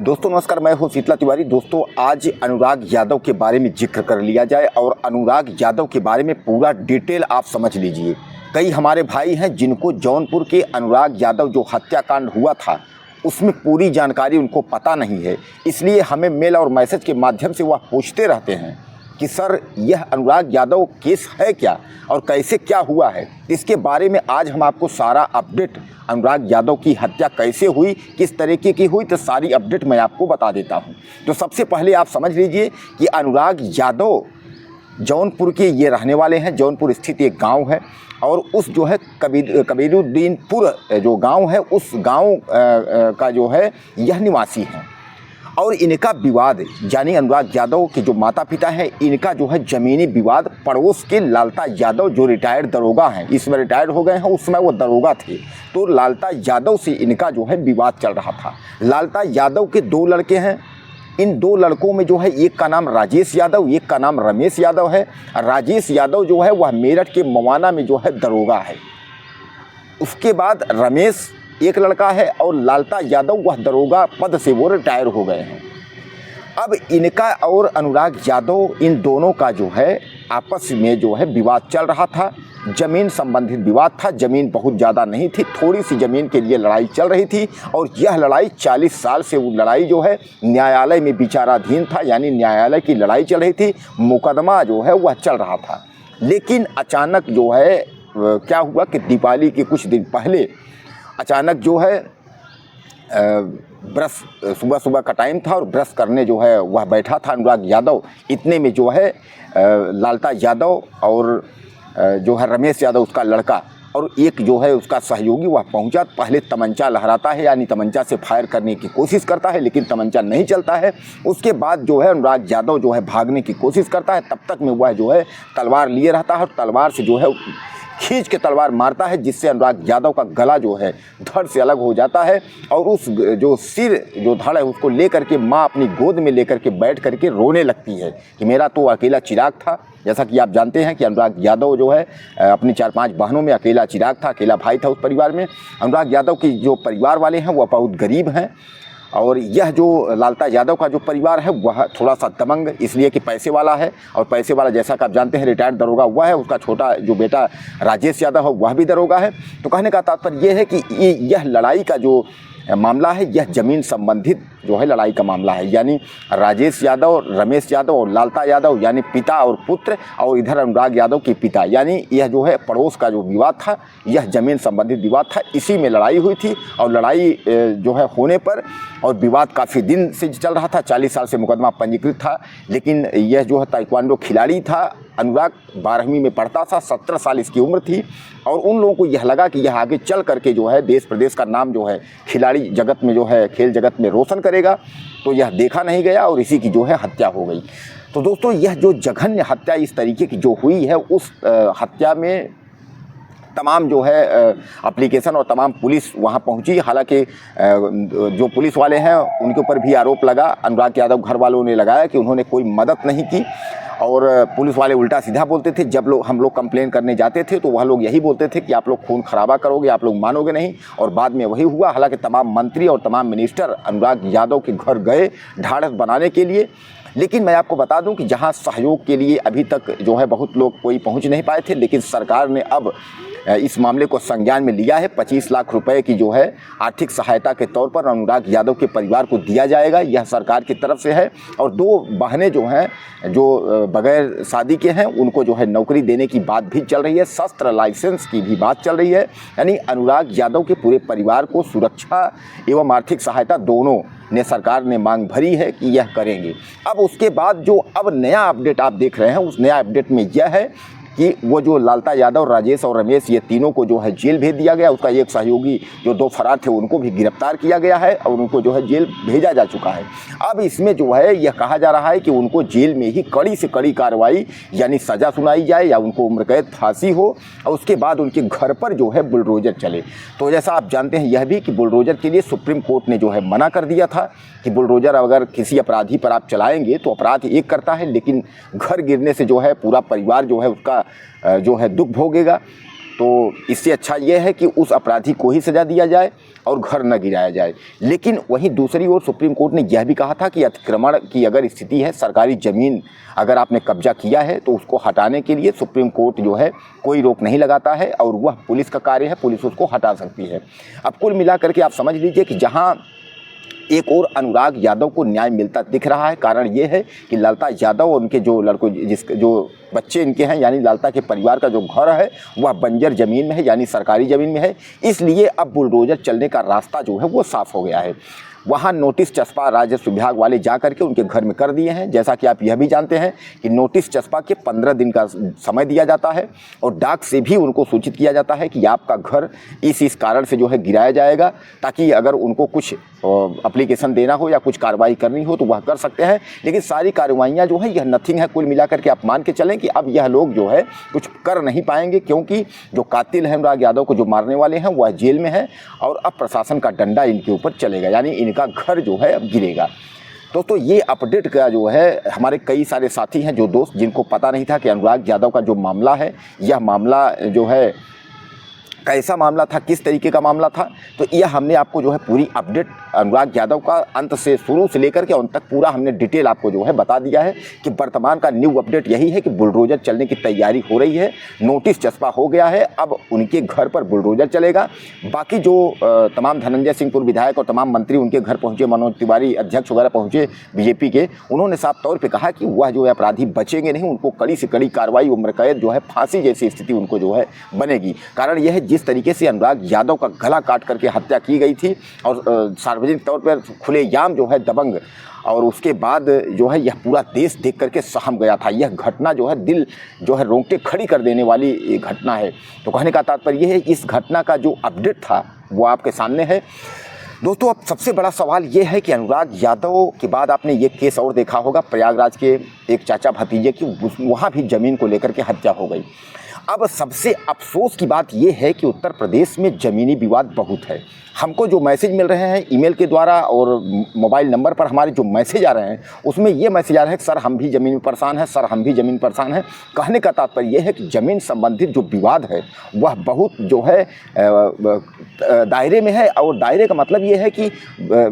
दोस्तों नमस्कार, मैं हूं शीतला तिवारी। दोस्तों आज अनुराग यादव के बारे में जिक्र कर लिया जाए और अनुराग यादव के बारे में पूरा डिटेल आप समझ लीजिए। कई हमारे भाई हैं जिनको जौनपुर के अनुराग यादव जो हत्याकांड हुआ था उसमें पूरी जानकारी उनको पता नहीं है, इसलिए हमें मेल और मैसेज के माध्यम से वह पूछते रहते हैं कि सर यह अनुराग यादव केस है क्या और कैसे क्या हुआ है। इसके बारे में आज हम आपको सारा अपडेट, अनुराग यादव की हत्या कैसे हुई, किस तरीके की हुई, तो सारी अपडेट मैं आपको बता देता हूं। तो सबसे पहले आप समझ लीजिए कि अनुराग यादव जौनपुर के ये रहने वाले हैं। जौनपुर स्थित एक गांव है और उस जो है कबीरुद्दीनपुर जो गांव है उस गांव का जो है यह निवासी हैं। और इनका विवाद यानी अनुराग यादव के जो माता पिता हैं इनका जो है ज़मीनी विवाद पड़ोस के लालता यादव जो रिटायर्ड दरोगा हैं, इसमें रिटायर्ड हो गए हैं, उस समय वो दरोगा थे, तो लालता यादव से इनका जो है विवाद चल रहा था। लालता यादव के दो लड़के हैं। इन दो लड़कों में जो है एक का नाम राजेश यादव, एक का नाम रमेश यादव है। राजेश यादव जो है वह मेरठ के मवाना में जो है दरोगा है। उसके बाद रमेश एक लड़का है और लालता यादव वह दरोगा पद से वो रिटायर हो गए हैं। अब इनका और अनुराग यादव इन दोनों का जो है आपस में जो है विवाद चल रहा था। ज़मीन संबंधित विवाद था। ज़मीन बहुत ज़्यादा नहीं थी, थोड़ी सी ज़मीन के लिए लड़ाई चल रही थी और यह लड़ाई 40 साल से वो लड़ाई जो है न्यायालय में विचाराधीन था, यानी न्यायालय की लड़ाई चल रही थी, मुकदमा जो है वह चल रहा था। लेकिन अचानक जो है क्या हुआ कि दिवाली के कुछ दिन पहले अचानक जो है ब्रश सुबह सुबह का टाइम था और ब्रश करने जो है वह बैठा था अनुराग यादव। इतने में जो है लालता यादव और जो है रमेश यादव उसका लड़का और एक जो है उसका सहयोगी वह पहुंचा। पहले तमंचा लहराता है, यानी तमंचा से फायर करने की कोशिश करता है, लेकिन तमंचा नहीं चलता है। उसके बाद जो है अनुराग यादव जो है भागने की कोशिश करता है। तब तक में वह जो है तलवार लिए रहता है और तलवार से जो है खींच के तलवार मारता है, जिससे अनुराग यादव का गला जो है धड़ से अलग हो जाता है और उस जो सिर जो धड़ है उसको लेकर के माँ अपनी गोद में लेकर के बैठ करके रोने लगती है कि मेरा तो अकेला चिराग था। जैसा कि आप जानते हैं कि अनुराग यादव जो है अपनी 4-5 बहनों में अकेला चिराग था, अकेला भाई था उस परिवार में। अनुराग यादव की जो परिवार वाले हैं वह बहुत गरीब हैं और यह जो लालता यादव का जो परिवार है वह थोड़ा सा दबंग, इसलिए कि पैसे वाला है और पैसे वाला जैसा कि आप जानते हैं रिटायर्ड दरोगा हुआ है। उसका छोटा जो बेटा राजेश यादव है वह भी दरोगा है। तो कहने का तात्पर्य यह है कि यह लड़ाई का जो मामला है यह ज़मीन संबंधित जो है लड़ाई का मामला है, यानी राजेश यादव, रमेश यादव और लालता यादव यानी पिता और पुत्र, और इधर अनुराग यादव के पिता, यानी यह जो है पड़ोस का जो विवाद था यह ज़मीन संबंधित विवाद था। इसी में लड़ाई हुई थी और लड़ाई जो है होने पर और विवाद काफ़ी दिन से चल रहा था। 40 साल से मुकदमा पंजीकृत था। लेकिन यह जो है ताइक्वांडो खिलाड़ी था, अनुराग 12वीं में पढ़ता था, 17 साल इसकी उम्र थी और उन लोगों को यह लगा कि यह आगे चल करके जो है देश प्रदेश का नाम जो है खिलाड़ी जगत में जो है खेल जगत में रोशन करेगा। तो यह देखा नहीं गया और इसी की जो है हत्या हो गई। तो दोस्तों यह जो जघन्य हत्या इस तरीके की जो हुई है उस हत्या में तमाम जो है एप्लीकेशन और तमाम पुलिस वहां पहुंची। हालांकि जो पुलिस वाले हैं उनके ऊपर भी आरोप लगा, अनुराग यादव घर वालों ने लगाया कि उन्होंने कोई मदद नहीं की और पुलिस वाले उल्टा सीधा बोलते थे। जब हम लोग कंप्लेन करने जाते थे तो वह लोग यही बोलते थे कि आप लोग खून खराबा करोगे, आप लोग मानोगे नहीं, और बाद में वही हुआ। हालांकि तमाम मंत्री और तमाम मिनिस्टर अनुराग यादव के घर गए ढाढ़स बनाने के लिए। लेकिन मैं आपको बता दूं कि जहां सहयोग के लिए अभी तक जो है बहुत लोग कोई पहुंच नहीं पाए थे, लेकिन सरकार ने अब इस मामले को संज्ञान में लिया है। 25 लाख रुपए की जो है आर्थिक सहायता के तौर पर अनुराग यादव के परिवार को दिया जाएगा, यह सरकार की तरफ से है। और 2 बहनें जो हैं जो बगैर शादी के हैं उनको जो है नौकरी देने की बात भी चल रही है, शस्त्र लाइसेंस की भी बात चल रही है। यानी अनुराग यादव के पूरे परिवार को सुरक्षा एवं आर्थिक सहायता दोनों ने सरकार ने मांग भरी है कि यह करेंगे। अब उसके बाद जो अब नया अपडेट आप देख रहे हैं उस नया अपडेट में यह है कि वो जो लालता यादव, राजेश और रमेश ये तीनों को जो है जेल भेज दिया गया। उसका एक सहयोगी जो 2 फरार थे उनको भी गिरफ्तार किया गया है और उनको जो है जेल भेजा जा चुका है। अब इसमें जो है यह कहा जा रहा है कि उनको जेल में ही कड़ी से कड़ी कार्रवाई यानी सज़ा सुनाई जाए या उनको उम्र कैद फांसी हो और उसके बाद उनके घर पर जो है बुलडोजर चले। तो जैसा आप जानते हैं यह भी कि बुलडोजर के लिए सुप्रीम कोर्ट ने जो है मना कर दिया था कि बुलडोजर अगर किसी अपराधी पर आप चलाएंगे तो अपराध एक करता है, लेकिन घर गिरने से जो है पूरा परिवार जो है उसका जो है दुख भोगेगा। तो इससे अच्छा ये है कि उस अपराधी को ही सज़ा दिया जाए और घर न गिराया जाए। लेकिन वहीं दूसरी ओर सुप्रीम कोर्ट ने यह भी कहा था कि अतिक्रमण की अगर स्थिति है, सरकारी ज़मीन अगर आपने कब्जा किया है तो उसको हटाने के लिए सुप्रीम कोर्ट जो है कोई रोक नहीं लगाता है और वह पुलिस का कार्य है, पुलिस उसको हटा सकती है। अब कुल मिलाकर के आप समझ लीजिए कि जहाँ एक और अनुराग यादव को न्याय मिलता दिख रहा है, कारण ये है कि ललता यादव और उनके जो लड़कों जो बच्चे इनके हैं यानी ललता के परिवार का जो घर है वह बंजर ज़मीन में है यानी सरकारी ज़मीन में है, इसलिए अब बुलडोजर चलने का रास्ता जो है वो साफ़ हो गया है। वहाँ नोटिस चस्पा राजस्व विभाग वाले जा करके उनके घर में कर दिए हैं। जैसा कि आप यह भी जानते हैं कि नोटिस चस्पा के 15 दिन का समय दिया जाता है और डाक से भी उनको सूचित किया जाता है कि आपका घर इस कारण से जो है गिराया जाएगा, ताकि अगर उनको कुछ एप्लीकेशन देना हो या कुछ कार्रवाई करनी हो तो वह कर सकते हैं। लेकिन सारी कार्रवाइयाँ जो है यह नथिंग है। कुल मिलाकर के आप मान के चलें कि अब यह लोग जो है कुछ कर नहीं पाएंगे, क्योंकि जो कातिल है अनुराग यादव को जो मारने वाले हैं वह जेल में है और अब प्रशासन का डंडा इनके ऊपर चलेगा, यानी इनका घर जो है अब गिरेगा। दोस्तों ये अपडेट का जो है हमारे कई सारे साथी हैं जो दोस्त जिनको पता नहीं था कि अनुराग यादव का जो मामला है यह मामला जो है कैसा मामला था, किस तरीके का मामला था, तो यह हमने आपको जो है पूरी अपडेट अनुराग यादव का अंत से शुरू से लेकर के अंत तक पूरा हमने डिटेल आपको जो है बता दिया है कि वर्तमान का न्यू अपडेट यही है कि बुलडोजर चलने की तैयारी हो रही है, नोटिस चस्पा हो गया है, अब उनके घर पर बुलडोजर चलेगा। बाकी जो तमाम धनंजय सिंह पूर्व विधायक और तमाम मंत्री उनके घर पहुँचे, मनोज तिवारी अध्यक्ष वगैरह पहुँचे बीजेपी के, उन्होंने साफ तौर पर कहा कि वह जो है अपराधी बचेंगे नहीं, उनको कड़ी से कड़ी कार्रवाई, उम्र कैद जो है फांसी जैसी स्थिति उनको जो है बनेगी। कारण यह है जिस तरीके से अनुराग यादव का गला काट करके हत्या की गई थी और सार्वजनिक तौर पर खुलेआम जो है दबंग, और उसके बाद जो है यह पूरा देश देख करके सहम गया था। यह घटना जो है दिल जो है रोंगटे खड़ी कर देने वाली घटना है। तो कहने का तात्पर्य यह है इस घटना का जो अपडेट था वो आपके सामने है। दोस्तों अब सबसे बड़ा सवाल ये है कि अनुराग यादव के बाद आपने ये केस और देखा होगा, प्रयागराज के एक चाचा भतीजे की वहाँ भी ज़मीन को लेकर के हत्या हो गई। अब सबसे अफसोस की बात यह है कि उत्तर प्रदेश में ज़मीनी विवाद बहुत है। हमको जो मैसेज मिल रहे हैं ईमेल के द्वारा और मोबाइल नंबर पर हमारे जो मैसेज आ रहे हैं उसमें ये मैसेज आ रहा है कि सर हम भी ज़मीन में परेशान हैं, सर हम भी ज़मीन परेशान हैं। कहने का तात्पर्य यह है कि ज़मीन संबंधित जो विवाद है वह बहुत जो है दायरे में है, और दायरे का मतलब ये है कि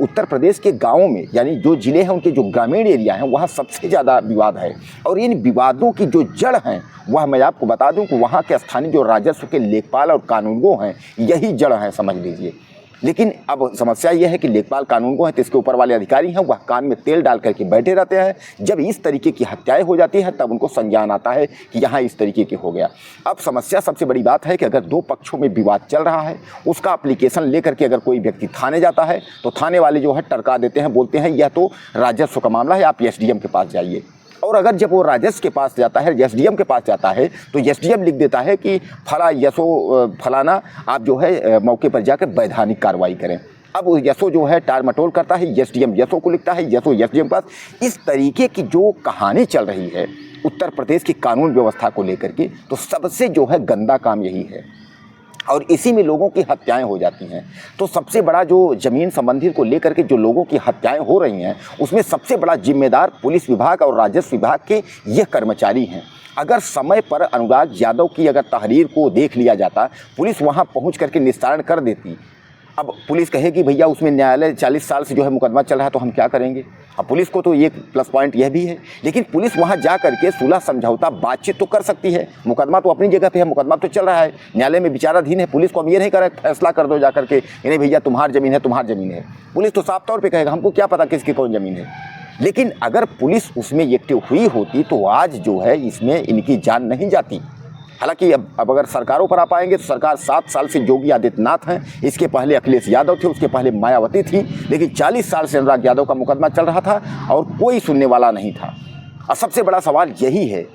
उत्तर प्रदेश के गाँवों में यानी जो ज़िले हैं उनके जो ग्रामीण एरिया हैं वहाँ सबसे ज़्यादा विवाद है। और इन विवादों की जो जड़ हैं वह मैं आपको बता दूं कि वहाँ के स्थानीय जो राजस्व के लेखपाल और कानूनगो हैं यही जड़ हैं, समझ लीजिए। लेकिन अब समस्या यह है कि लेखपाल कानूनगो हैं तो इसके ऊपर वाले अधिकारी हैं वह कान में तेल डाल करके बैठे रहते हैं। जब इस तरीके की हत्याएं हो जाती हैं तब उनको संज्ञान आता है कि यहाँ इस तरीके की हो गया। अब समस्या सबसे बड़ी बात है कि अगर दो पक्षों में विवाद चल रहा है उसका एप्लीकेशन लेकर के अगर कोई व्यक्ति थाने जाता है तो थाने वाले जो है टरका देते हैं, बोलते हैं यह तो राजस्व का मामला है, आप एसडीएम के पास जाइए। और अगर जब वो राजस्व के पास जाता है, एसडीएम के पास जाता है तो एसडीएम लिख देता है कि फलाना आप जो है मौके पर जाकर वैधानिक कार्रवाई करें। अब यशो जो है टाल मटोल करता है, एसडीएम यशो को लिखता है, यशो एसडीएम पास। इस तरीके की जो कहानी चल रही है उत्तर प्रदेश की कानून व्यवस्था को लेकर के, तो सबसे जो है गंदा काम यही है और इसी में लोगों की हत्याएं हो जाती हैं। तो सबसे बड़ा जो ज़मीन संबंधित को लेकर के जो लोगों की हत्याएं हो रही हैं उसमें सबसे बड़ा जिम्मेदार पुलिस विभाग और राजस्व विभाग के ये कर्मचारी हैं। अगर समय पर अनुराग यादव की अगर तहरीर को देख लिया जाता, पुलिस वहां पहुंच करके निस्तारण कर देती। अब पुलिस कहेगी भैया उसमें न्यायालय 40 साल से जो है मुकदमा चल रहा है तो हम क्या करेंगे। अब पुलिस को तो एक प्लस पॉइंट यह भी है, लेकिन पुलिस वहां जा करके सुलह समझौता बातचीत तो कर सकती है। मुकदमा तो अपनी जगह पे है, मुकदमा तो चल रहा है, न्यायालय में विचाराधीन है। पुलिस को हम ये नहीं कर फैसला कर दो जा करके नहीं भैया तुम्हारी ज़मीन है, तुम्हारी ज़मीन है। पुलिस तो साफ तौर पर कहेगा हमको क्या पता किसकी कौन ज़मीन है। लेकिन अगर पुलिस उसमें एक्टिव हुई होती तो आज जो है इसमें इनकी जान नहीं जाती। हालांकि अब अगर सरकारों पर आप आएंगे तो सरकार 7 साल से योगी आदित्यनाथ हैं, इसके पहले अखिलेश यादव थे, उसके पहले मायावती थी, लेकिन 40 साल से अनुराग यादव का मुकदमा चल रहा था और कोई सुनने वाला नहीं था। और सबसे बड़ा सवाल यही है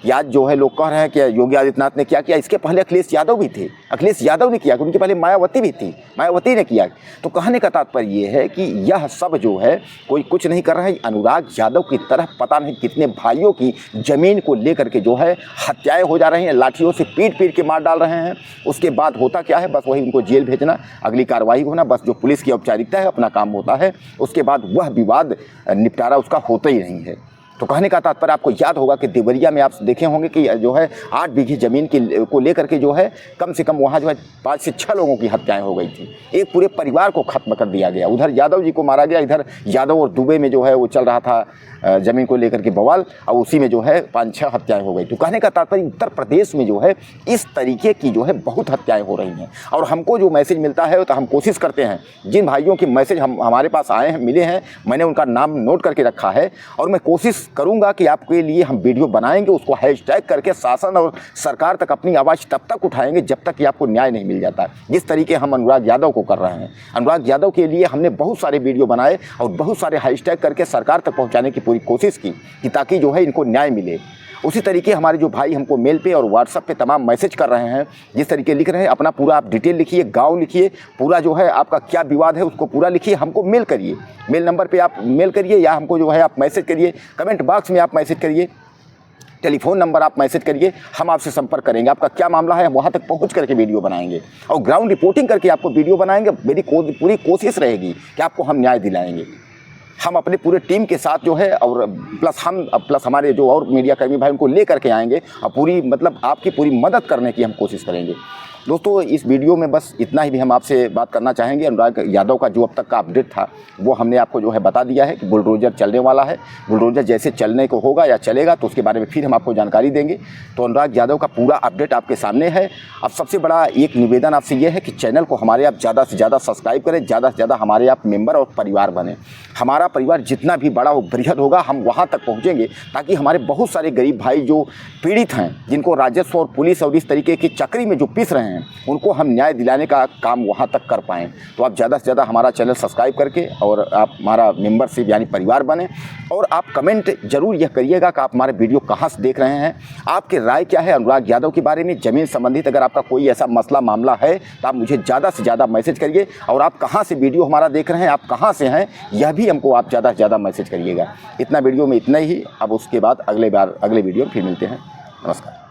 कि आज जो है लोग कह रहे हैं कि योगी आदित्यनाथ ने क्या किया, इसके पहले अखिलेश यादव भी थे, अखिलेश यादव ने किया, उनके पहले मायावती भी थी, मायावती ने किया। तो कहने का तात्पर्य ये है कि यह सब जो है कोई कुछ नहीं कर रहा है। अनुराग यादव की तरह पता नहीं कितने भाइयों की ज़मीन को लेकर के जो है हत्याएं हो जा रही हैं, लाठियों से पीट पीट के मार डाल रहे हैं। उसके बाद होता क्या है, बस वही उनको जेल भेजना, अगली कार्रवाई होना, बस जो पुलिस की औपचारिकता है अपना काम होता है। उसके बाद वह विवाद निपटारा उसका होता ही नहीं है। तो कहने का तात्पर्य आपको याद होगा कि देवरिया में आप देखे होंगे कि जो है 8 बीघे ज़मीन को लेकर के जो है कम से कम वहाँ जो है 5 से 6 लोगों की हत्याएं हो गई थी। एक पूरे परिवार को खत्म कर दिया गया। उधर यादव जी को मारा गया, इधर यादव और दुबे में जो है वो चल रहा था ज़मीन को लेकर के बवाल, और उसी में जो है 5-6 हत्याएं हो गई। तो कहने का तात्पर्य उत्तर प्रदेश में जो है इस तरीके की जो है बहुत हत्याएं हो रही हैं। और हमको जो मैसेज मिलता है तो हम कोशिश करते हैं, जिन भाइयों की मैसेज हमारे पास आए हैं, मिले हैं, मैंने उनका नाम नोट करके रखा है और मैं कोशिश करूंगा कि आपके लिए हम वीडियो बनाएंगे, उसको हैशटैग करके शासन और सरकार तक अपनी आवाज़ तब तक उठाएंगे जब तक कि आपको न्याय नहीं मिल जाता। जिस तरीके हम अनुराग यादव को कर रहे हैं, अनुराग यादव के लिए हमने बहुत सारे वीडियो बनाए और बहुत सारे हैशटैग करके सरकार तक पहुँचाने की पूरी कोशिश की कि ताकि जो है इनको न्याय मिले। उसी तरीके हमारे जो भाई हमको मेल पे और व्हाट्सएप पे तमाम मैसेज कर रहे हैं, जिस तरीके लिख रहे हैं, अपना पूरा आप डिटेल लिखिए, गांव लिखिए, पूरा जो है आपका क्या विवाद है उसको पूरा लिखिए, हमको मेल करिए। मेल नंबर पे आप मेल करिए या हमको जो है आप मैसेज करिए, कमेंट बॉक्स में आप मैसेज करिए, टेलीफोन नंबर आप मैसेज करिए, हम आपसे संपर्क करेंगे। आपका क्या मामला है वहाँ तक पहुँच करके वीडियो बनाएंगे और ग्राउंड रिपोर्टिंग करके आपको वीडियो बनाएंगे। मेरी पूरी कोशिश रहेगी कि आपको हम न्याय दिलाएंगे। हम अपने पूरे टीम के साथ जो है और प्लस हमारे जो और मीडिया कर्मी भाई उनको ले करके आएंगे और पूरी मतलब आपकी पूरी मदद करने की हम कोशिश करेंगे। दोस्तों, इस वीडियो में बस इतना ही भी हम आपसे बात करना चाहेंगे। अनुराग यादव का जो अब तक का अपडेट था वो हमने आपको जो है बता दिया है कि बुलडोजर चलने वाला है। बुलडोजर जैसे चलने को होगा या चलेगा तो उसके बारे में फिर हम आपको जानकारी देंगे। तो अनुराग यादव का पूरा अपडेट आपके सामने है। अब सबसे बड़ा एक निवेदन आपसे ये है कि चैनल को हमारे आप ज़्यादा से ज़्यादा सब्सक्राइब करें, ज़्यादा से ज़्यादा हमारे आप मेंबर और परिवार बने। हमारा परिवार जितना भी बड़ा हो बृहद होगा, हम वहाँ तक पहुँचेंगे ताकि हमारे बहुत सारे गरीब भाई जो पीड़ित हैं, जिनको राजस्व और पुलिस और इस तरीके की चक्री में जो पिस रहे हैं, उनको हम न्याय दिलाने का काम वहाँ तक कर पाएँ। तो आप ज़्यादा से ज़्यादा हमारा चैनल सब्सक्राइब करके और आप हमारा मेंबरशिप यानी परिवार बने। और आप कमेंट जरूर यह करिएगा कि आप हमारे वीडियो कहाँ से देख रहे हैं, आपकी राय क्या है अनुराग यादव के बारे में। ज़मीन संबंधित अगर आपका कोई ऐसा मसला मामला है तो आप मुझे ज़्यादा से ज़्यादा मैसेज करिए। और आप कहाँ से वीडियो हमारा देख रहे हैं, आप कहाँ से हैं, यह भी हमको आप ज़्यादा से ज़्यादा मैसेज करिएगा। इतना वीडियो में इतना ही। अब उसके बाद अगले वीडियो में फिर मिलते हैं। नमस्कार।